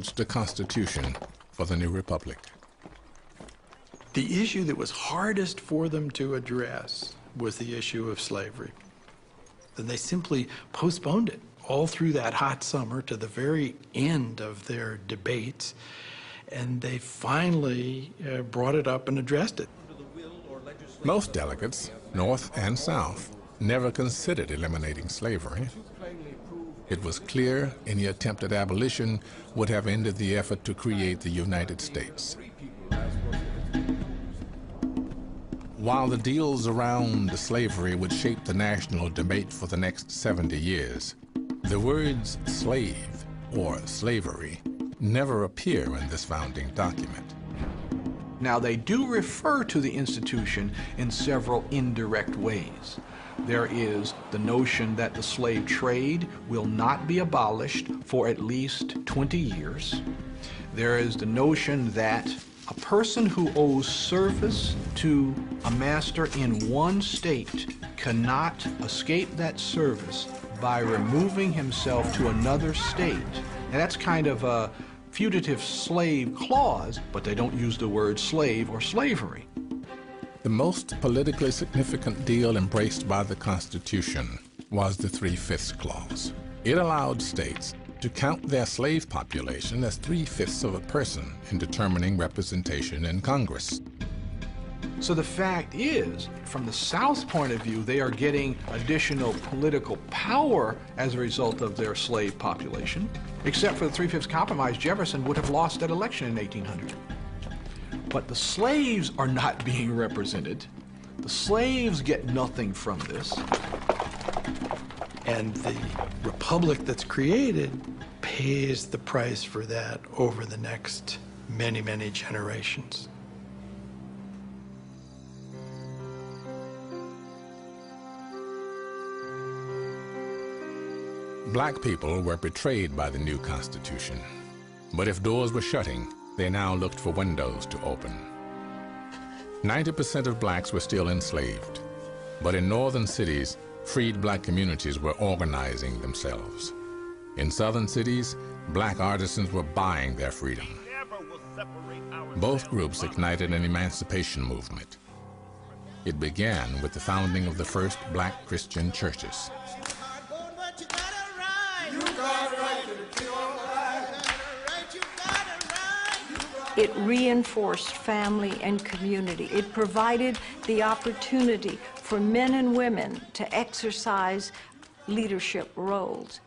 the Constitution for the new republic. The issue that was hardest for them to address was the issue of slavery. And they simply postponed it all through that hot summer to the very end of their debates. And they finally brought it up and addressed it. Most delegates, North and South, never considered eliminating slavery. It was clear any attempt at abolition would have ended the effort to create the United States. While the deals around slavery would shape the national debate for the next 70 years, the words slave or slavery never appear in this founding document. Now, they do refer to the institution in several indirect ways. There is the notion that the slave trade will not be abolished for at least 20 years. There is the notion that a person who owes service to a master in one state cannot escape that service by removing himself to another state. And that's kind of a fugitive slave clause, but they don't use the word slave or slavery. The most politically significant deal embraced by the Constitution was the 3/5 clause. It allowed states to count their slave population as 3/5 of a person in determining representation in Congress. So the fact is, from the South's point of view, they are getting additional political power as a result of their slave population. Except for the 3/5 compromise, Jefferson would have lost that election in 1800. But the slaves are not being represented. The slaves get nothing from this. And the republic that's created pays the price for that over the next many, many generations. Black people were betrayed by the new Constitution. But if doors were shutting, they now looked for windows to open. 90% of blacks were still enslaved, but in northern cities, freed black communities were organizing themselves. In southern cities, black artisans were buying their freedom. Both groups ignited an emancipation movement. It began with the founding of the first black Christian churches. It reinforced family and community. It provided the opportunity for men and women to exercise leadership roles.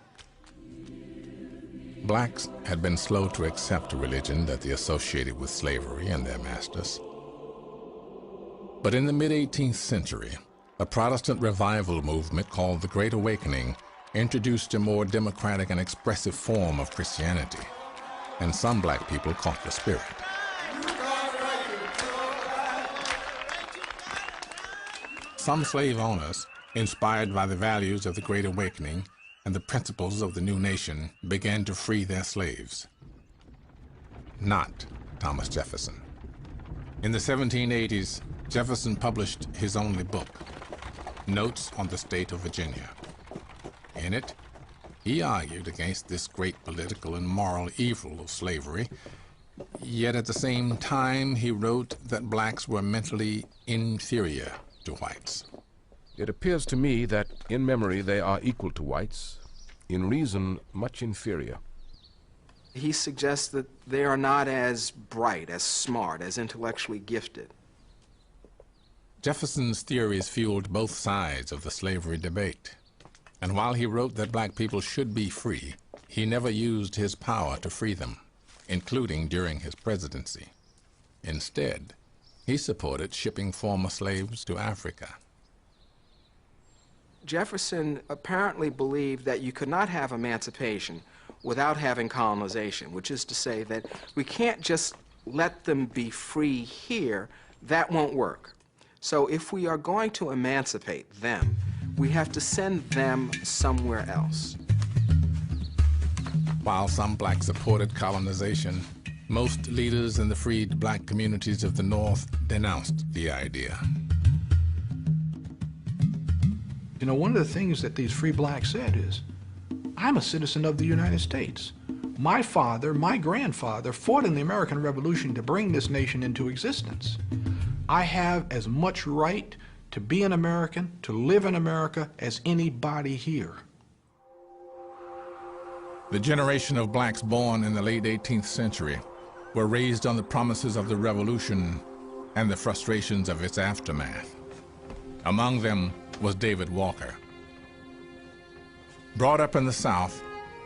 Blacks had been slow to accept a religion that they associated with slavery and their masters. But in the mid-18th century, a Protestant revival movement called the Great Awakening introduced a more democratic and expressive form of Christianity, and some black people caught the spirit. Some slave owners, inspired by the values of the Great Awakening and the principles of the new nation, began to free their slaves. Not Thomas Jefferson. In the 1780s, Jefferson published his only book, Notes on the State of Virginia. In it, he argued against this great political and moral evil of slavery, yet at the same time he wrote that blacks were mentally inferior to whites. It appears to me that in memory they are equal to whites, in reason much inferior. He suggests that they are not as bright, as smart, as intellectually gifted. Jefferson's theories fueled both sides of the slavery debate. And while he wrote that black people should be free, he never used his power to free them, including during his presidency. Instead, he supported shipping former slaves to Africa. Jefferson apparently believed that you could not have emancipation without having colonization, which is to say that we can't just let them be free here. That won't work. So if we are going to emancipate them, we have to send them somewhere else. While some blacks supported colonization, most leaders in the freed black communities of the North denounced the idea. You know, one of the things that these free blacks said is, I'm a citizen of the United States. My father, my grandfather, fought in the American Revolution to bring this nation into existence. I have as much right to be an American, to live in America, as anybody here. The generation of blacks born in the late 18th century were raised on the promises of the Revolution and the frustrations of its aftermath. Among them was David Walker. Brought up in the South,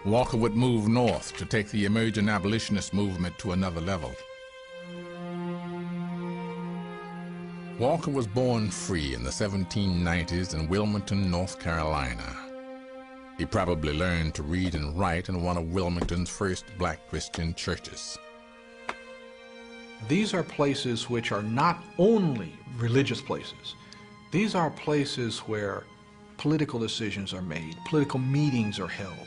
Walker would move north to take the emerging abolitionist movement to another level. Walker was born free in the 1790s in Wilmington, North Carolina. He probably learned to read and write in one of Wilmington's first black Christian churches. These are places which are not only religious places. These are places where political decisions are made, political meetings are held.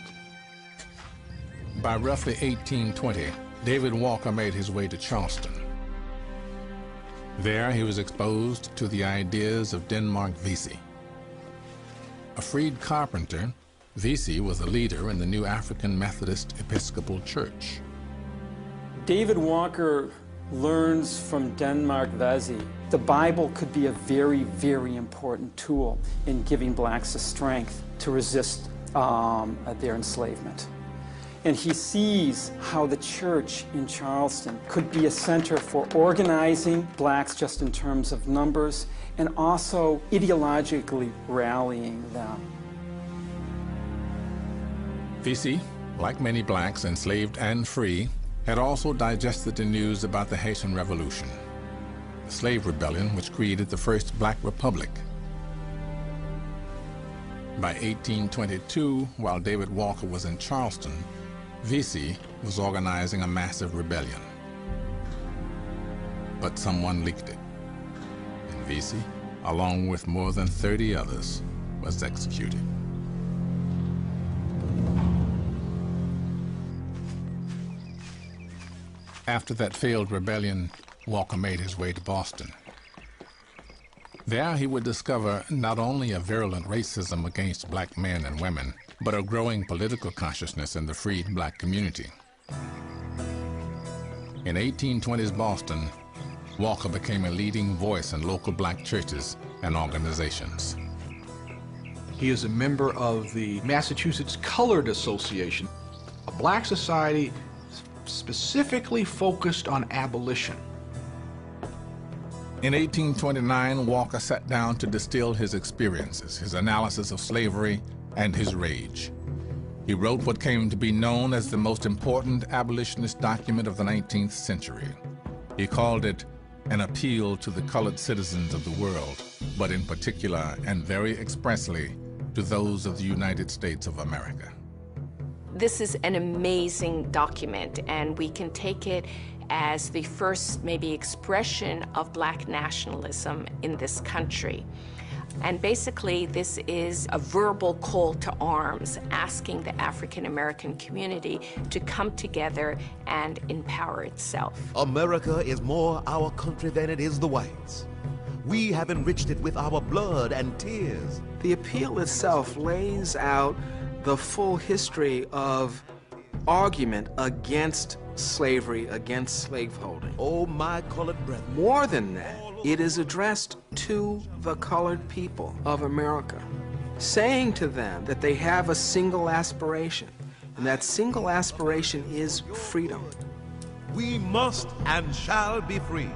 By roughly 1820, David Walker made his way to Charleston. There he was exposed to the ideas of Denmark Vesey. A freed carpenter, Vesey was a leader in the new African Methodist Episcopal Church. David Walker learns from Denmark Vesey. The Bible could be a very, very important tool in giving blacks the strength to resist their enslavement. And he sees how the church in Charleston could be a center for organizing blacks just in terms of numbers and also ideologically rallying them. Vesey, like many blacks, enslaved and free, had also digested the news about the Haitian Revolution, the slave rebellion which created the first black republic. By 1822, while David Walker was in Charleston, Vesey was organizing a massive rebellion. But someone leaked it, and Vesey, along with more than 30 others, was executed. After that failed rebellion, Walker made his way to Boston. There he would discover not only a virulent racism against black men and women, but a growing political consciousness in the freed black community. In 1820s Boston, Walker became a leading voice in local black churches and organizations. He is a member of the Massachusetts Colored Association, a black society specifically focused on abolition. In 1829, Walker sat down to distill his experiences, his analysis of slavery, and his rage. He wrote what came to be known as the most important abolitionist document of the 19th century. He called it an appeal to the colored citizens of the world, but in particular and very expressly to those of the United States of America. This is an amazing document, and we can take it as the first maybe expression of black nationalism in this country. And basically, this is a verbal call to arms, asking the African American community to come together and empower itself. America is more our country than it is the whites. We have enriched it with our blood and tears. The appeal itself lays out the full history of argument against slavery, against slaveholding. Oh, my colored brethren. More than that, it is addressed to the colored people of America, saying to them that they have a single aspiration, and that single aspiration is freedom. We must and shall be free.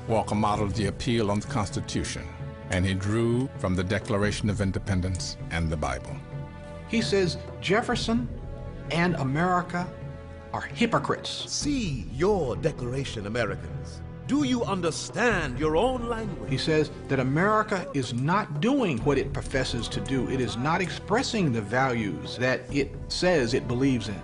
Walker modeled the appeal on the Constitution, and he drew from the Declaration of Independence and the Bible. He says Jefferson and America are hypocrites. See your Declaration, Americans. Do you understand your own language? He says that America is not doing what it professes to do. It is not expressing the values that it says it believes in.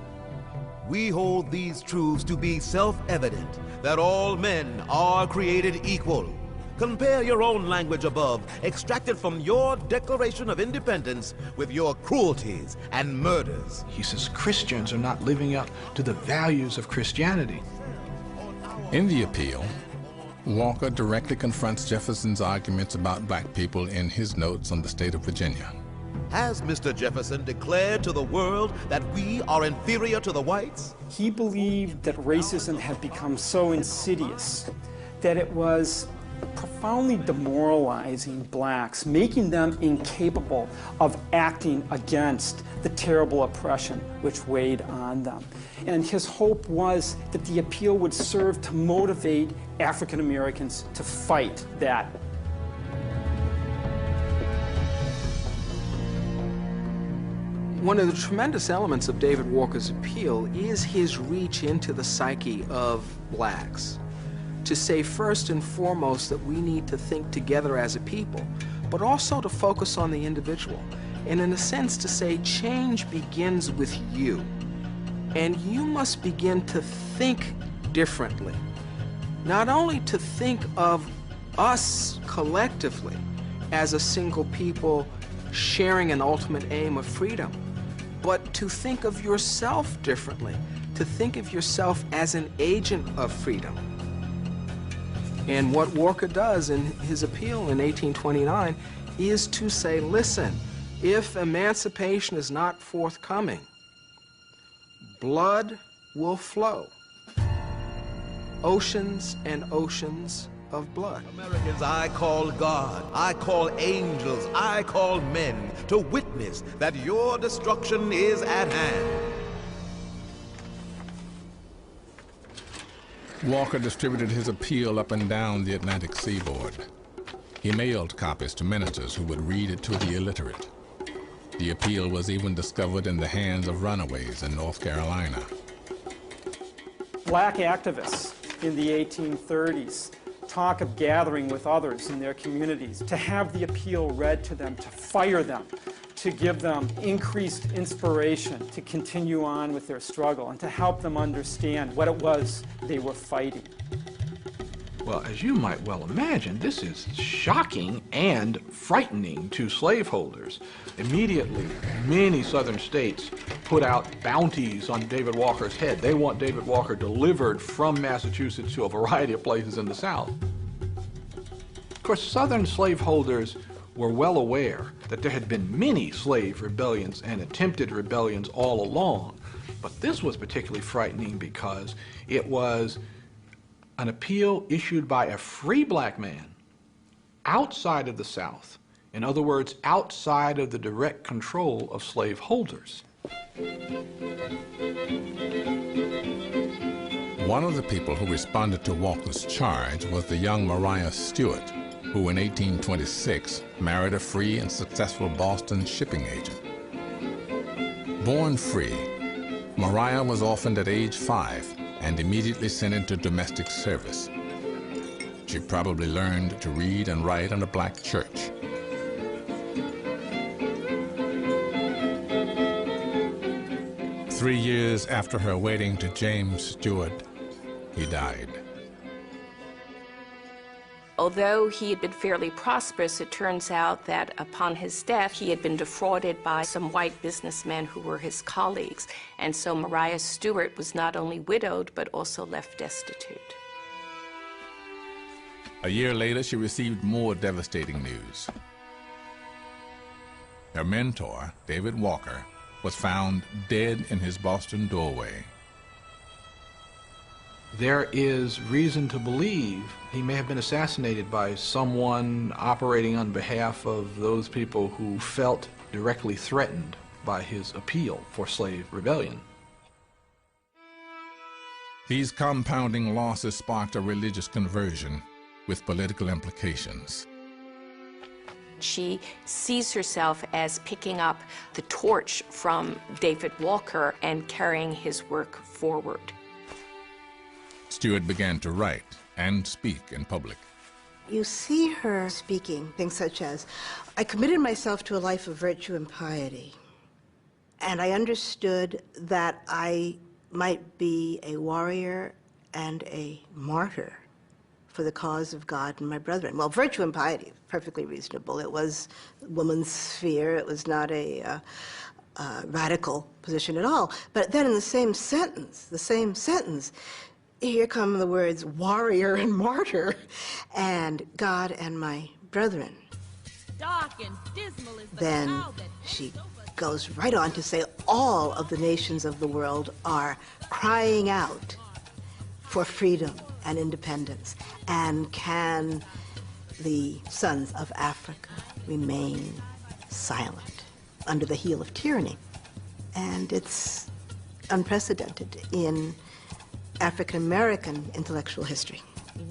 We hold these truths to be self-evident, that all men are created equal. Compare your own language above, extracted from your Declaration of Independence, with your cruelties and murders. He says Christians are not living up to the values of Christianity. In the appeal, Walker directly confronts Jefferson's arguments about black people in his notes on the state of Virginia. Has Mr. Jefferson declared to the world that we are inferior to the whites? He believed that racism had become so insidious that it was profoundly demoralizing blacks, making them incapable of acting against the terrible oppression which weighed on them. And his hope was that the appeal would serve to motivate African Americans to fight that. One of the tremendous elements of David Walker's appeal is his reach into the psyche of blacks, to say first and foremost that we need to think together as a people, but also to focus on the individual, and in a sense to say change begins with you, and you must begin to think differently, not only to think of us collectively as a single people sharing an ultimate aim of freedom, but to think of yourself differently, to think of yourself as an agent of freedom. And what Walker does in his appeal in 1829 is to say, listen, if emancipation is not forthcoming, blood will flow. Oceans and oceans of blood. Americans, I call God, I call angels, I call men to witness that your destruction is at hand. Walker distributed his appeal up and down the Atlantic seaboard. He mailed copies to ministers who would read it to the illiterate. The appeal was even discovered in the hands of runaways in North Carolina. Black activists in the 1830s talk of gathering with others in their communities, to have the appeal read to them, to fire them, to give them increased inspiration to continue on with their struggle, and to help them understand what it was they were fighting. Well, as you might well imagine, this is shocking and frightening to slaveholders. Immediately, many southern states put out bounties on David Walker's head. They want David Walker delivered from Massachusetts to a variety of places in the South. Of course, southern slaveholders were well aware that there had been many slave rebellions and attempted rebellions all along, but this was particularly frightening because it was an appeal issued by a free black man outside of the South. In other words, outside of the direct control of slaveholders. One of the people who responded to Walker's charge was the young Maria Stewart, who in 1826 married a free and successful Boston shipping agent. Born free, Maria was orphaned at age 5 and immediately sent into domestic service. She probably learned to read and write in a black church. Three years after her wedding to James Stewart, he died. Although he had been fairly prosperous, it turns out that upon his death, he had been defrauded by some white businessmen who were his colleagues. And so Maria Stewart was not only widowed, but also left destitute. A year later, she received more devastating news. Her mentor, David Walker, was found dead in his Boston doorway. There is reason to believe he may have been assassinated by someone operating on behalf of those people who felt directly threatened by his appeal for slave rebellion. These compounding losses sparked a religious conversion with political implications. She sees herself as picking up the torch from David Walker and carrying his work forward. Stewart began to write and speak in public. You see her speaking things such as, I committed myself to a life of virtue and piety, and I understood that I might be a warrior and a martyr for the cause of God and my brethren. Well, virtue and piety, perfectly reasonable. It was woman's sphere. It was not a radical position at all. But then in the same sentence, here come the words warrior and martyr and God and my brethren. then she goes right on to say all of the nations of the world are crying out for freedom and independence. And can the sons of Africa remain silent under the heel of tyranny? And it's unprecedented in African American intellectual history.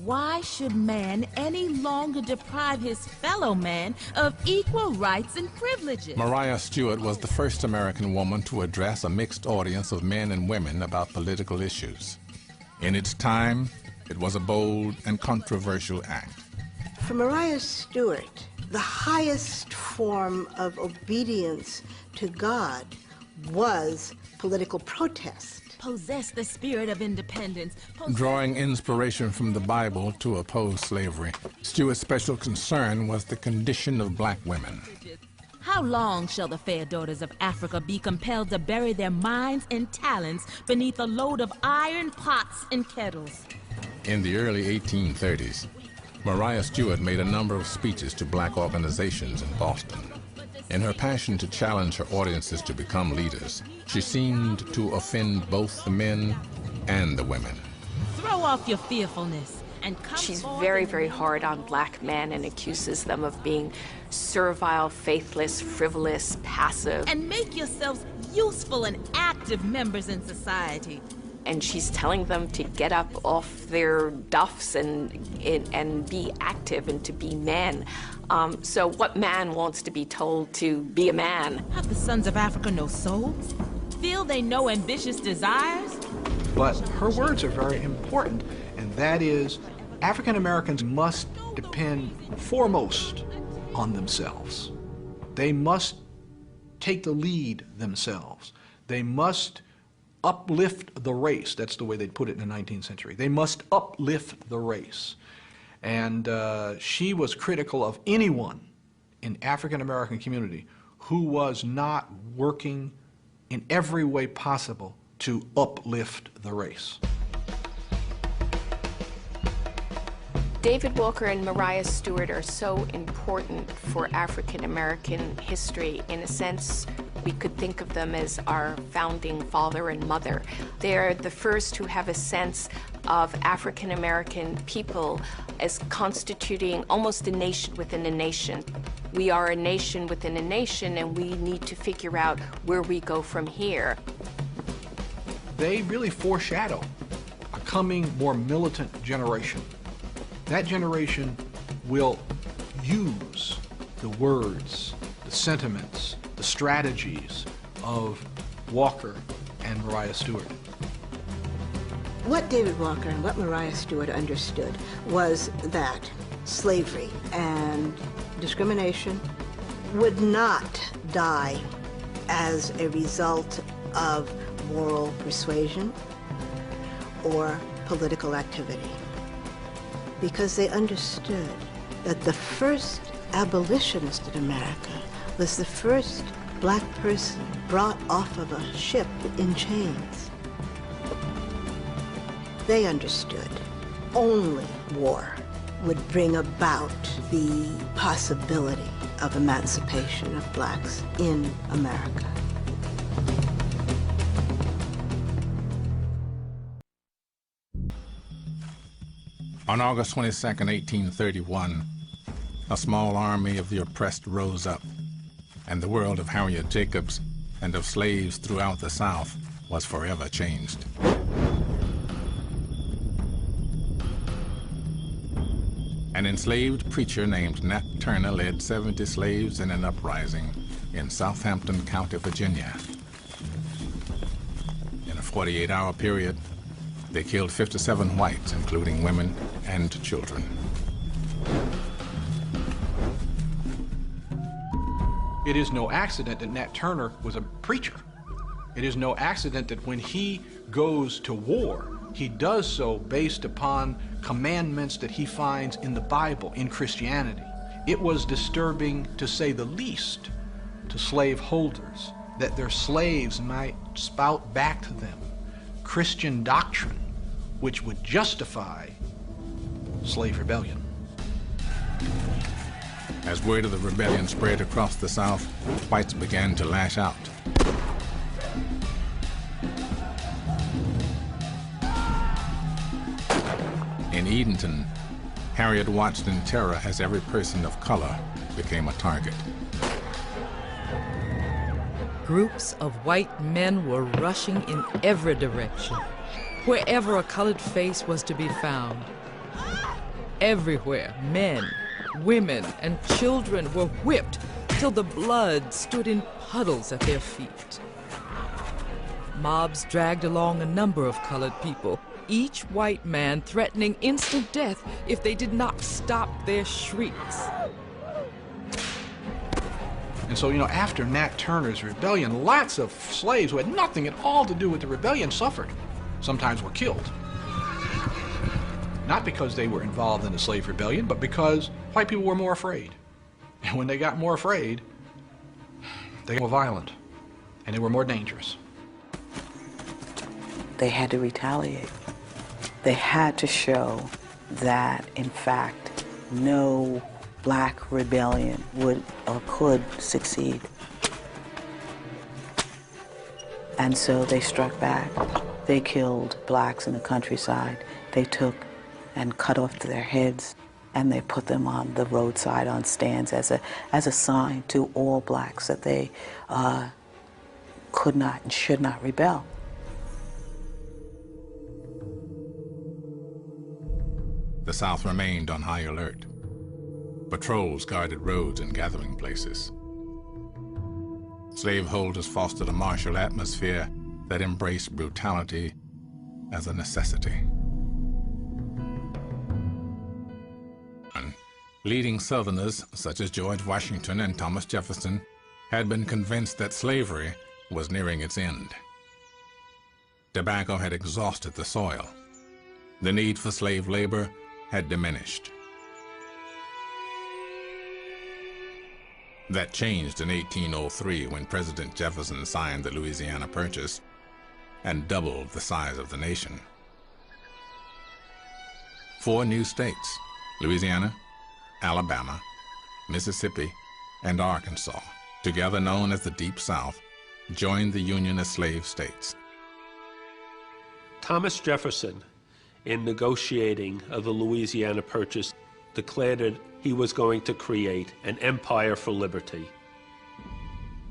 Why should man any longer deprive his fellow man of equal rights and privileges? Maria Stewart was the first American woman to address a mixed audience of men and women about political issues. In its time, it was a bold and controversial act. For Maria Stewart, the highest form of obedience to God was political protest. Possess the spirit of independence. Drawing inspiration from the Bible to oppose slavery, Stewart's special concern was the condition of black women. How long shall the fair daughters of Africa be compelled to bury their minds and talents beneath a load of iron pots and kettles? In the early 1830s, Maria Stewart made a number of speeches to black organizations in Boston. In her passion to challenge her audiences to become leaders, she seemed to offend both the men and the women. Throw off your fearfulness and come. She's very, very hard on black men and accuses them of being servile, faithless, frivolous, passive. And make yourselves useful and active members in society. And she's telling them to get up off their duffs and be active and to be men. So what man wants to be told to be a man? Have the sons of Africa no souls? Feel they no ambitious desires? But her words are very important, and that is African Americans must depend foremost on themselves. They must take the lead themselves. They must uplift the race. That's the way they'd put it in the 19th century. They must uplift the race. And she was critical of anyone in African American community who was not working in every way possible to uplift the race. David Walker and Maria Stewart are so important for African American history. In a sense, we could think of them as our founding father and mother. They're the first who have a sense of African American people as constituting almost a nation within a nation. We are a nation within a nation, and we need to figure out where we go from here. They really foreshadow a coming, more militant generation. That generation will use the words, the sentiments, the strategies of Walker and Maria Stewart. What David Walker and what Maria Stewart understood was that slavery and discrimination would not die as a result of moral persuasion or political activity, because they understood that the first abolitionist in America was the first black person brought off of a ship in chains. They understood only war would bring about the possibility of emancipation of blacks in America. On August 22, 1831, a small army of the oppressed rose up, and the world of Harriet Jacobs and of slaves throughout the South was forever changed. An enslaved preacher named Nat Turner led 70 slaves in an uprising in Southampton County, Virginia. In a 48-hour period, they killed 57 whites, including women and children. It is no accident that Nat Turner was a preacher. It is no accident that when he goes to war, he does so based upon commandments that he finds in the Bible, in Christianity. It was disturbing, to say the least, to slave holders that their slaves might spout back to them Christian doctrine which would justify slave rebellion. As word of the rebellion spread across the South, whites began to lash out. In Edenton, Harriet watched in terror as every person of color became a target. Groups of white men were rushing in every direction, wherever a colored face was to be found. Everywhere, men, women, and children were whipped till the blood stood in puddles at their feet. Mobs dragged along a number of colored people, each white man threatening instant death if they did not stop their shrieks. And so, after Nat Turner's rebellion, lots of slaves who had nothing at all to do with the rebellion suffered. Sometimes were killed. Not because they were involved in the slave rebellion, but because white people were more afraid. And when they got more afraid, they were violent, and they were more dangerous. They had to retaliate. They had to show that, in fact, no black rebellion would or could succeed. And so they struck back. They killed blacks in the countryside. They took and cut off their heads, and they put them on the roadside on stands as a sign to all blacks that they could not and should not rebel. The South remained on high alert. Patrols guarded roads and gathering places. Slaveholders fostered a martial atmosphere that embraced brutality as a necessity. Leading Southerners, such as George Washington and Thomas Jefferson, had been convinced that slavery was nearing its end. Tobacco had exhausted the soil. The need for slave labor had diminished. That changed in 1803 when President Jefferson signed the Louisiana Purchase and doubled the size of the nation. 4 new states, Louisiana, Alabama, Mississippi, and Arkansas, together known as the Deep South, joined the Union as slave states. Thomas Jefferson, in negotiating of the Louisiana Purchase, declared that he was going to create an empire for liberty.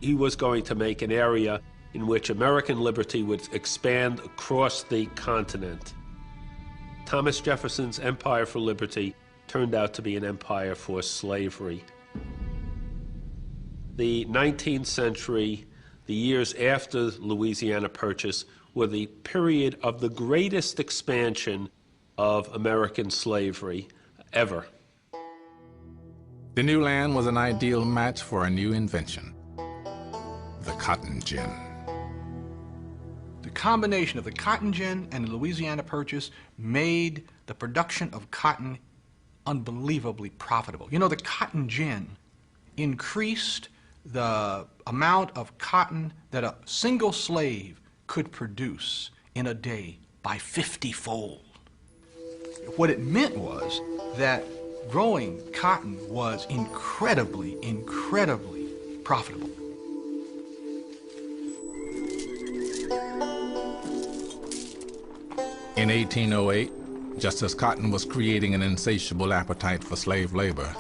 He was going to make an area in which American liberty would expand across the continent. Thomas Jefferson's empire for liberty turned out to be an empire for slavery. The 19th century, the years after the Louisiana Purchase, were the period of the greatest expansion of American slavery ever. The new land was an ideal match for a new invention, the cotton gin. The combination of the cotton gin and the Louisiana Purchase made the production of cotton unbelievably profitable. The cotton gin increased the amount of cotton that a single slave could produce in a day by 50-fold. What it meant was that growing cotton was incredibly, incredibly profitable. In 1808, just as cotton was creating an insatiable appetite for slave labor,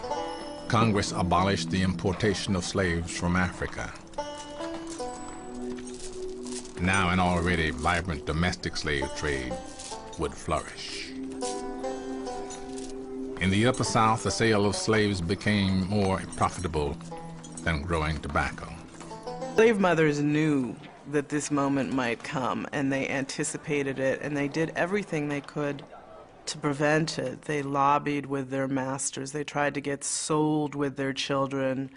Congress abolished the importation of slaves from Africa. Now an already vibrant domestic slave trade would flourish. In the Upper South, the sale of slaves became more profitable than growing tobacco. Slave mothers knew that this moment might come, and they anticipated it, and they did everything they could to prevent it. They lobbied with their masters. They tried to get sold with their children.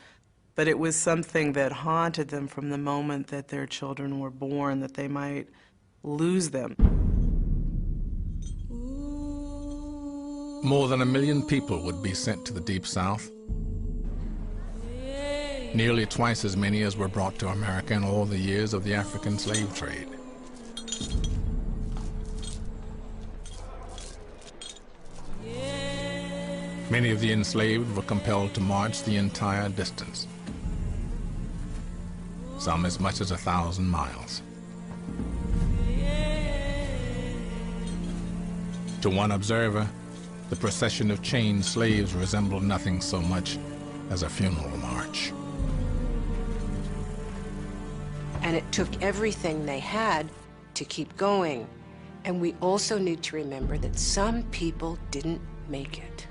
But it was something that haunted them from the moment that their children were born, that they might lose them. More than 1 million people would be sent to the Deep South. Nearly twice as many as were brought to America in all the years of the African slave trade. Many of the enslaved were compelled to march the entire distance, some as much as 1,000 miles. To one observer, the procession of chained slaves resembled nothing so much as a funeral march. And it took everything they had to keep going. And we also need to remember that some people didn't make it.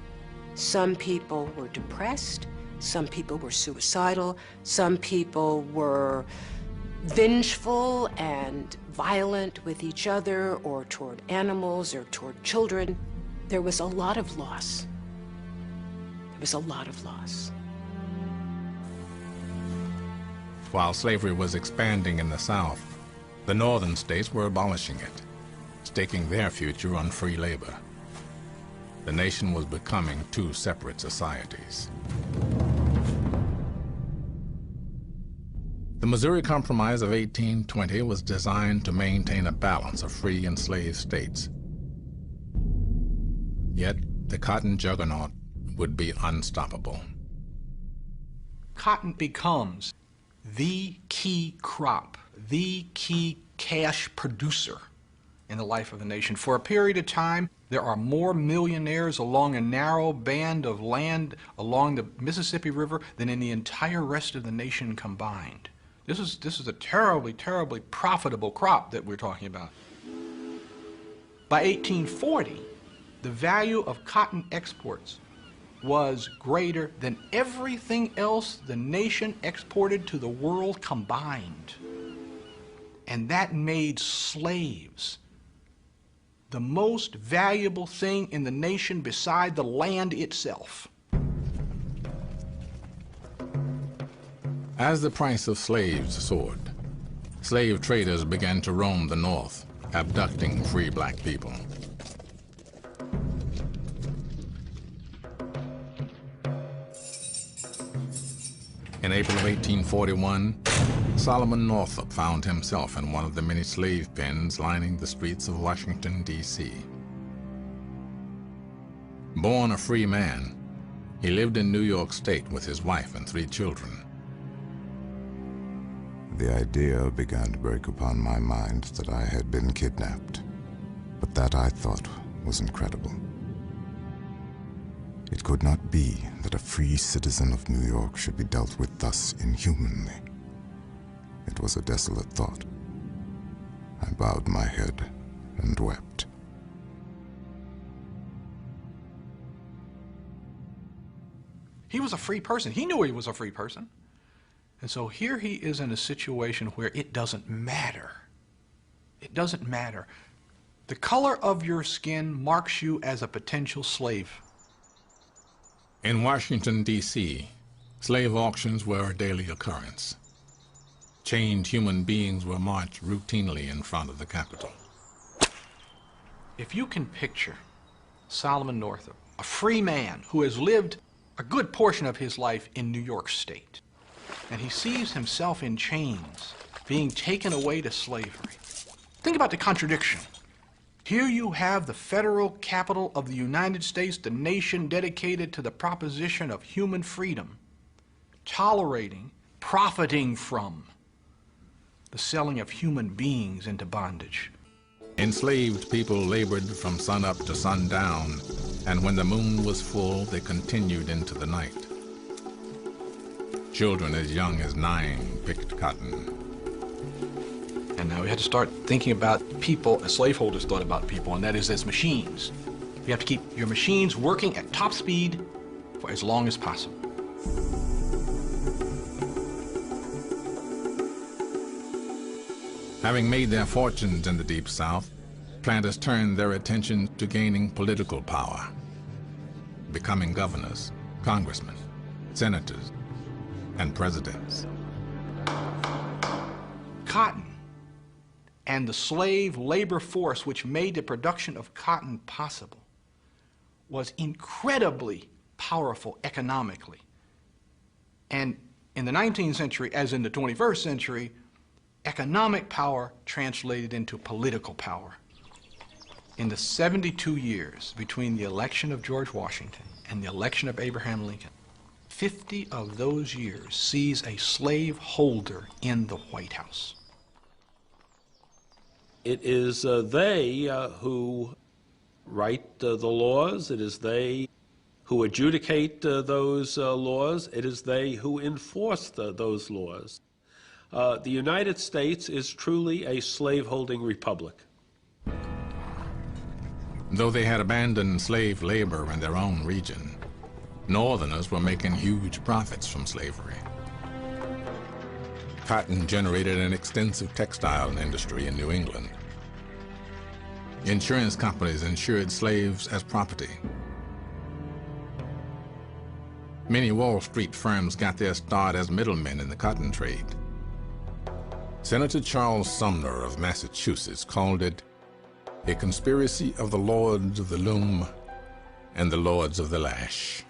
Some people were depressed, some people were suicidal, some people were vengeful and violent with each other or toward animals or toward children. There was a lot of loss. There was a lot of loss. While slavery was expanding in the South, the northern states were abolishing it, staking their future on free labor. The nation was becoming two separate societies. The Missouri Compromise of 1820 was designed to maintain a balance of free and slave states. Yet, the cotton juggernaut would be unstoppable. Cotton becomes the key crop, the key cash producer in the life of the nation. For a period of time, there are more millionaires along a narrow band of land along the Mississippi River than in the entire rest of the nation combined. This is a terribly, terribly profitable crop that we're talking about. By 1840, the value of cotton exports was greater than everything else the nation exported to the world combined. And that made slaves the most valuable thing in the nation beside the land itself. As the price of slaves soared, slave traders began to roam the North, abducting free black people. In April of 1841, Solomon Northup found himself in one of the many slave pens lining the streets of Washington, D.C. Born a free man, he lived in New York State with his wife and 3 children. The idea began to break upon my mind that I had been kidnapped, but that I thought was incredible. It could not be that a free citizen of New York should be dealt with thus inhumanly. It was a desolate thought. I bowed my head and wept. He was a free person. He knew he was a free person. And so here he is in a situation where it doesn't matter. It doesn't matter. The color of your skin marks you as a potential slave. In Washington, D.C., slave auctions were a daily occurrence. Chained human beings were marched routinely in front of the Capitol. If you can picture Solomon Northup, a free man who has lived a good portion of his life in New York State, and he sees himself in chains, being taken away to slavery. Think about the contradiction. Here you have the federal capital of the United States, the nation dedicated to the proposition of human freedom, tolerating, profiting from the selling of human beings into bondage. Enslaved people labored from sunup to sundown, and when the moon was full, they continued into the night. Children as young as 9 picked cotton. And now we had to start thinking about people as slaveholders thought about people, and that is as machines. You have to keep your machines working at top speed for as long as possible. Having made their fortunes in the Deep South, planters turned their attention to gaining political power, becoming governors, congressmen, senators, and presidents. Cotton and the slave labor force which made the production of cotton possible was incredibly powerful economically. And in the 19th century, as in the 21st century, economic power translated into political power. In the 72 years between the election of George Washington and the election of Abraham Lincoln, 50 of those years sees a slave holder in the White House. It is they who write the laws. It is they who adjudicate those laws. It is they who enforce those laws. The United States is truly a slaveholding republic. Though they had abandoned slave labor in their own region, Northerners were making huge profits from slavery. Cotton generated an extensive textile industry in New England. Insurance companies insured slaves as property. Many Wall Street firms got their start as middlemen in the cotton trade. Senator Charles Sumner of Massachusetts called it a conspiracy of the lords of the loom and the lords of the lash.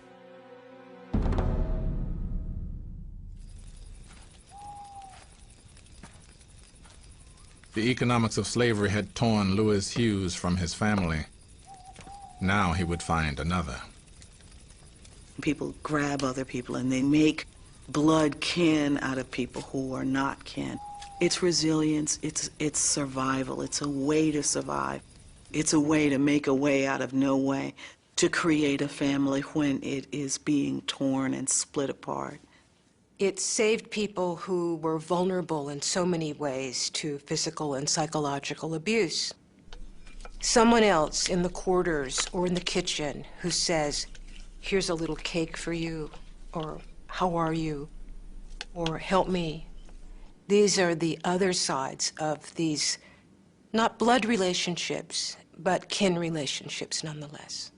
The economics of slavery had torn Lewis Hughes from his family. Now he would find another. People grab other people and they make blood kin out of people who are not kin. It's resilience, it's survival, it's a way to survive. It's a way to make a way out of no way, to create a family when it is being torn and split apart. It saved people who were vulnerable in so many ways to physical and psychological abuse. Someone else in the quarters or in the kitchen who says, "Here's a little cake for you," or "How are you?" or "Help me." These are the other sides of these, not blood relationships, but kin relationships nonetheless.